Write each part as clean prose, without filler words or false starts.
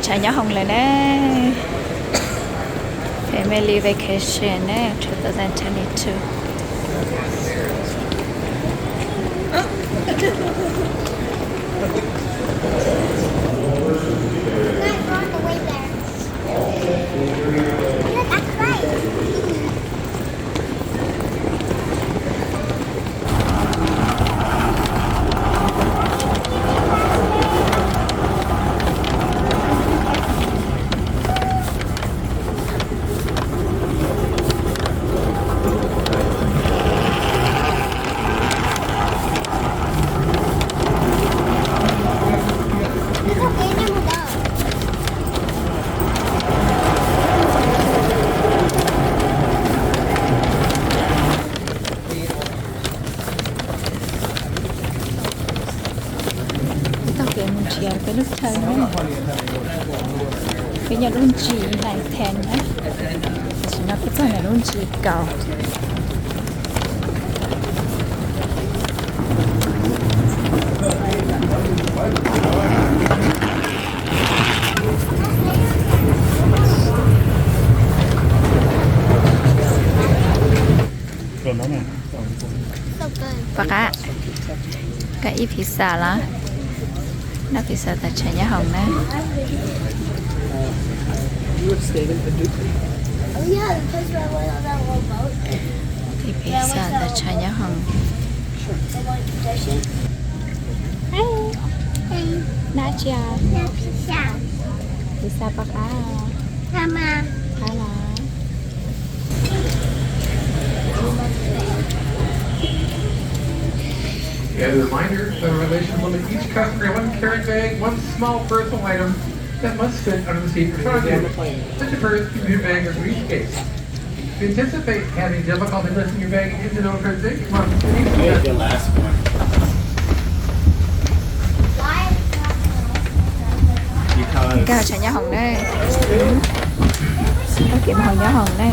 trải nhỏ hồng lên nè. Family vacation nè, 2022. Cái nước thân đó. Cái nhà luôn chỉ lại thèn á. Chỉ nó cái phần là luôn chỉ cầu. Baka cái pizza lá. Nó pizza tại trải nhà hồng nè. Cái pizza tại trải nhà hồng. Hey, Nadia. Pizza baka. Sama. Hala. As a reminder, the regulations limit each customer one carry bag, one small personal item that must fit under the seat in front of you. Such a purse can be your bag or briefcase. If you anticipate having difficulty lifting your bag into the transit, come on, please. The last one. Cái trải nhà hồng đây. Có kiểm hồi nhà hồng đây.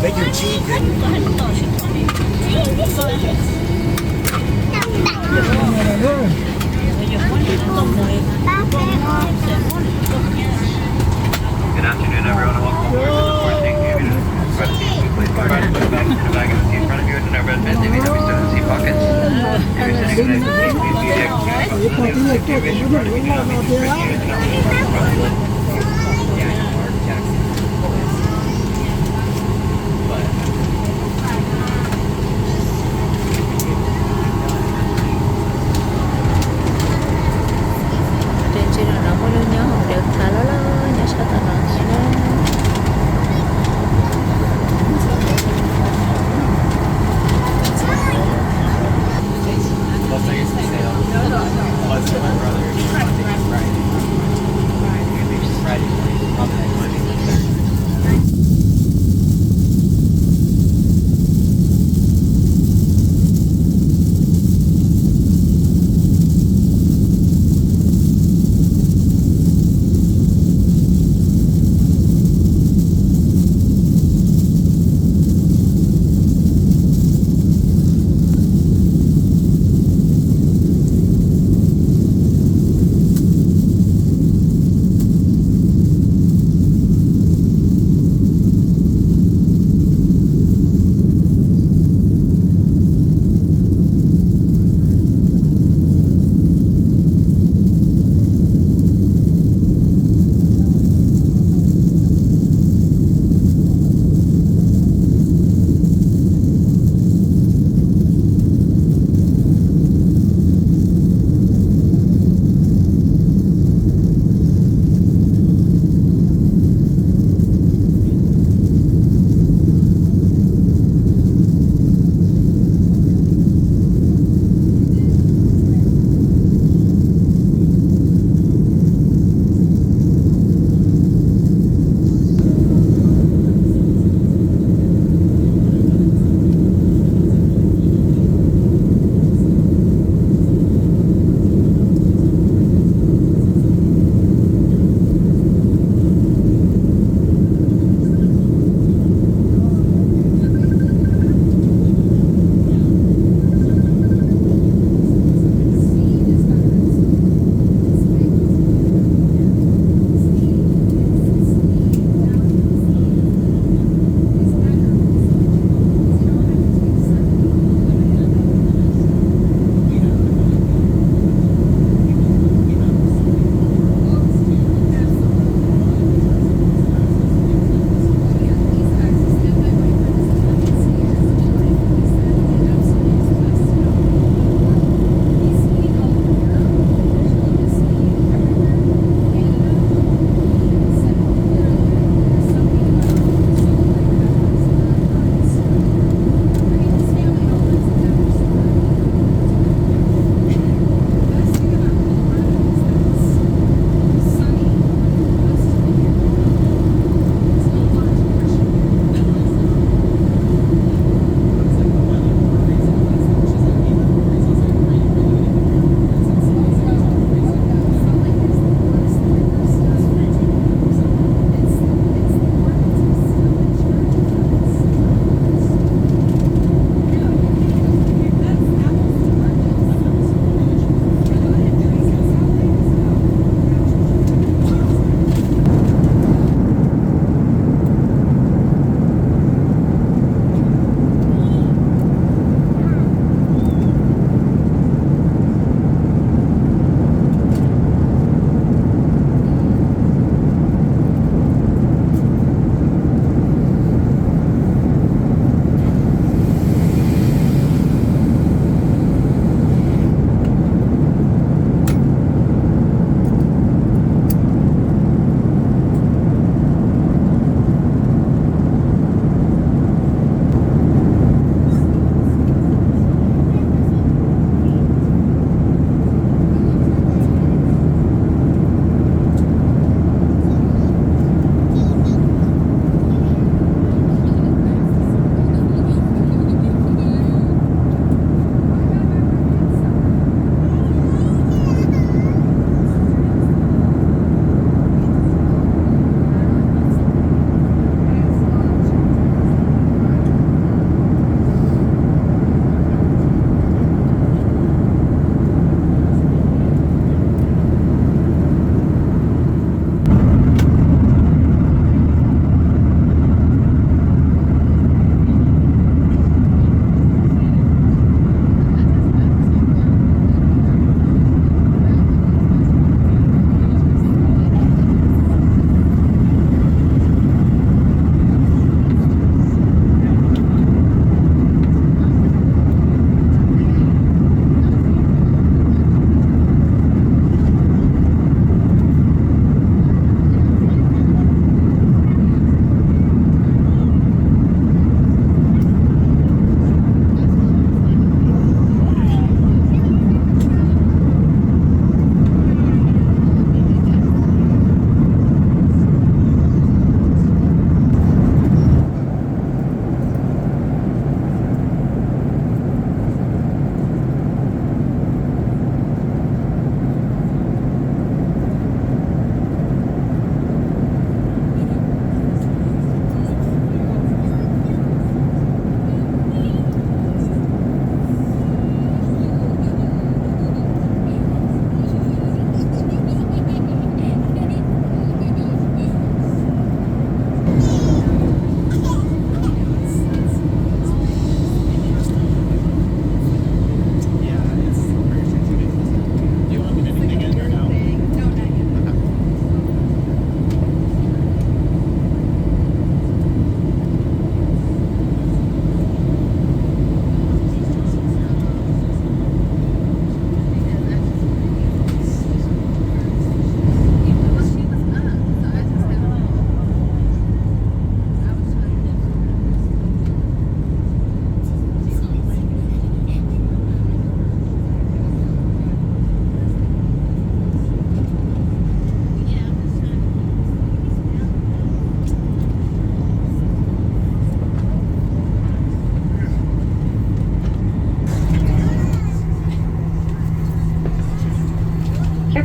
Make your cheese. Good afternoon, everyone, and welcome aboard to the Fort St. David. Please provide your bag in the bag in the seat in front of you and in our red bins. If you have your stolen seat pockets, if you're sitting next to the seat, please be active. You do not need to bring you and do not need to bring you.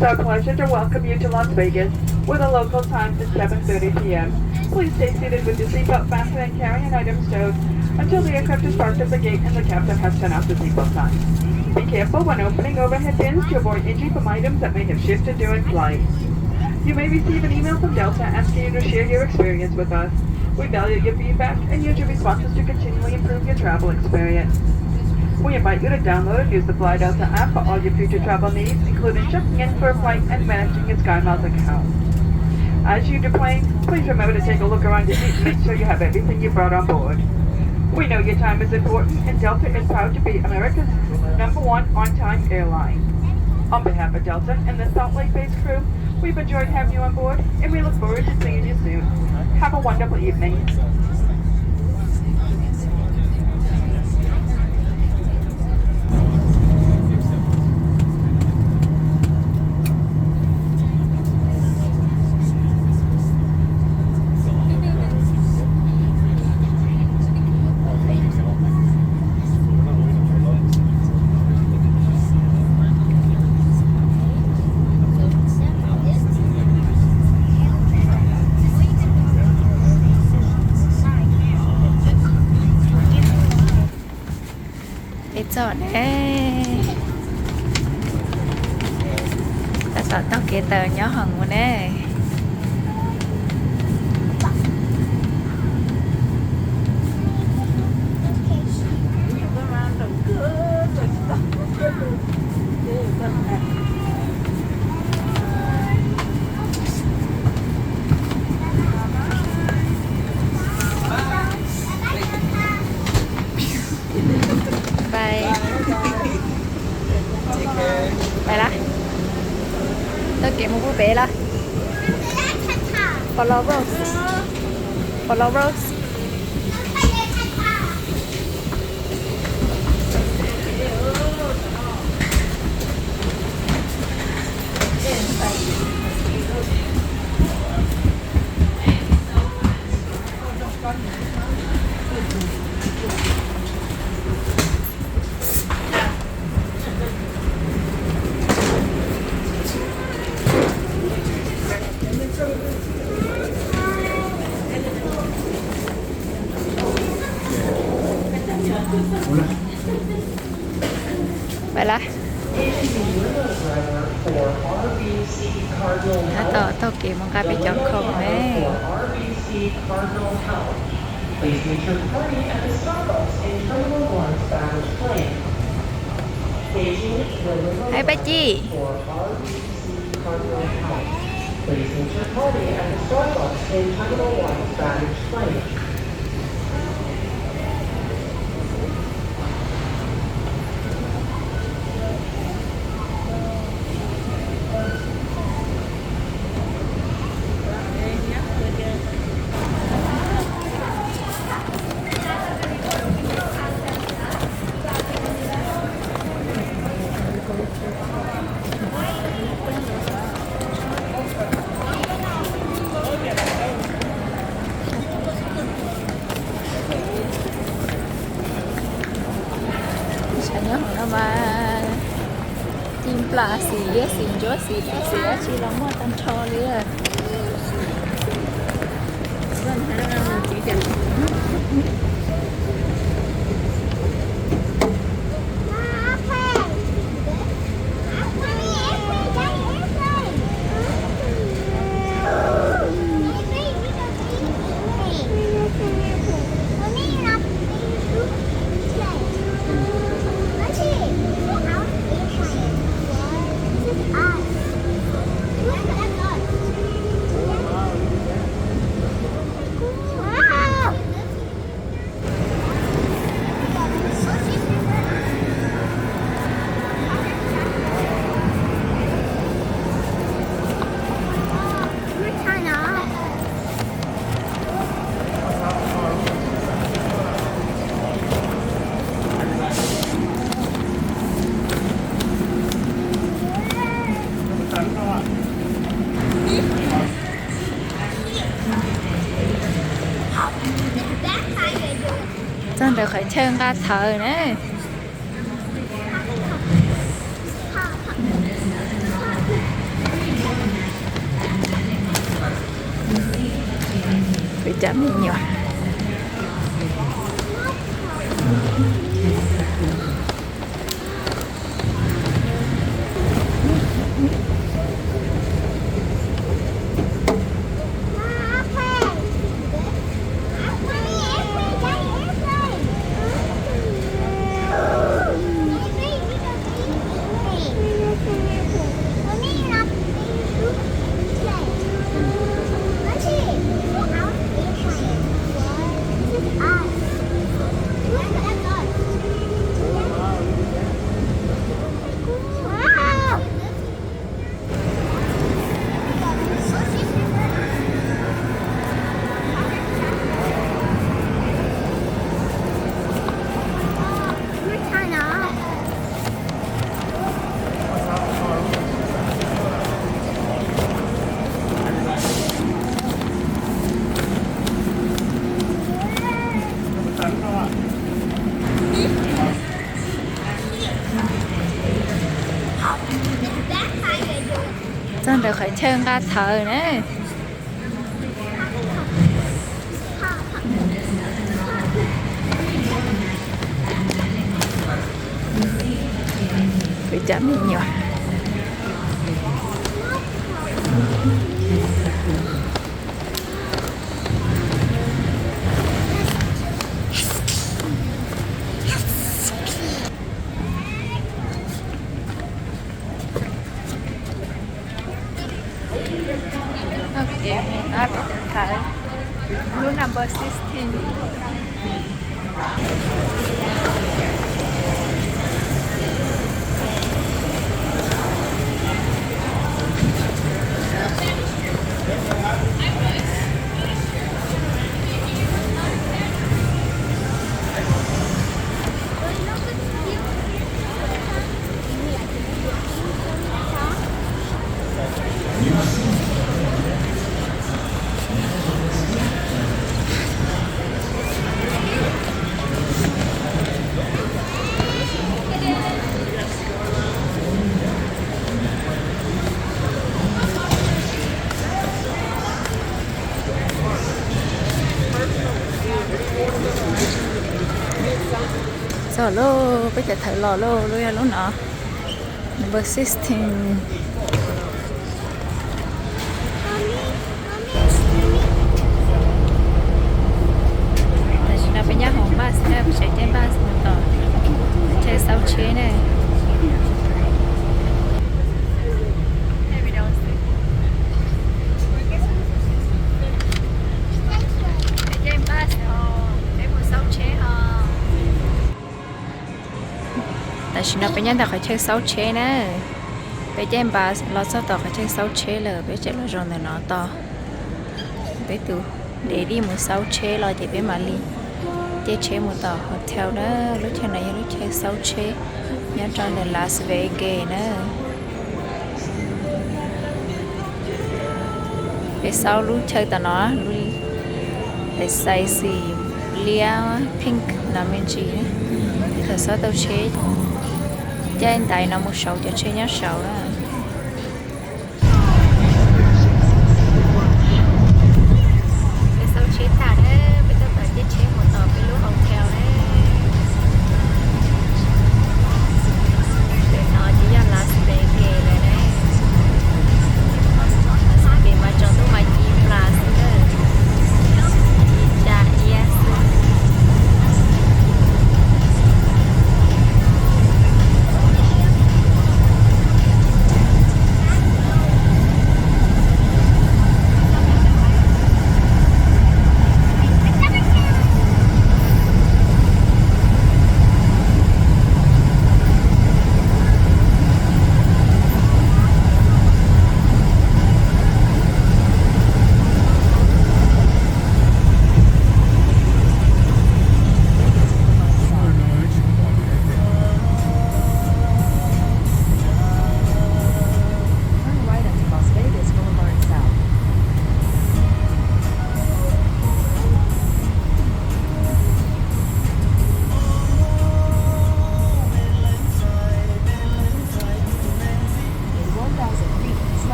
It's our pleasure to welcome you to Las Vegas, where the local time is 7:30 p.m. Please stay seated with your seatbelt fastened and carry-on items stowed until the aircraft is parked at the gate and the captain has turned off the seatbelt sign. Be careful when opening overhead bins to avoid injury from items that may have shifted during flight. You may receive an email from Delta asking you to share your experience with us. We value your feedback and use your responses to continually improve your travel experience. We invite you to download and use the Fly Delta app for all your future travel needs, including checking in for a flight and managing your SkyMiles account. As you deplane, please remember to take a look around your seat and make sure you have everything you brought on board. We know your time is important, and Delta is proud to be America's #1 on-time airline. On behalf of Delta and the Salt Lake-based crew, we've enjoyed having you on board, and we look forward to seeing you soon. Have a wonderful evening. Chọn ta chọn tao kia tờ nhỏ hằng một nè bé là followers vậy là tao kiếm một cái bị chọn không đấy. Hai ba chi mà chim pla xì gió xì chỉ là mua tan trò liền真係佢唱家頭呢。phải chạm nhiều nhiều được khỏi chân ra thờ nữa phải chấm nhiều Room number 16. So lô, bây giờ thử lò lô luôn luôn nọ. Number 16. Là bây giờ hồng bus này, chạy trên bus một tờ, chạy 6 chế này. Tại vì nó bây giờ ta phải chơi 6 chế nè, bây giờ em bà lo sao tao phải chơi 6 chế là bây giờ là rồi nó to, bây từ để đi một 6 chế lo thì bây mà đi, chơi chế một tàu hotel đó, lúc chơi này lúc chơi 6 chế, nhớ cho nên Las Vegas nè, bây sau lúc chơi tao nó, bây say gì, lia pink là mình chỉ, thật sao tao chế trên tay nó một sầu cho chơi nhá sầu đó. Cái sầu chế ta đấy, bây giờ phải chế chế một tờ cái lúa hotel đấy. Để nó chỉ là Las Vegas này đấy. Cái mà cho tôi mà chi plus đấy. Dạ yes.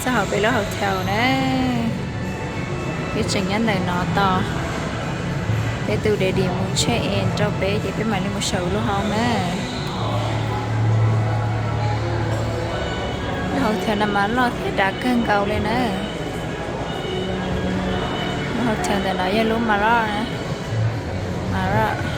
sao họ bị lỡ hotel nè biết chừng nhắn này nó to bé từ để điểm một check in cho bé chỉ biết mà đi một sầu luôn không nè hotel nằm ăn lo thế đã cân cầu lên nè hotel để nói luôn mà lo nè mà lo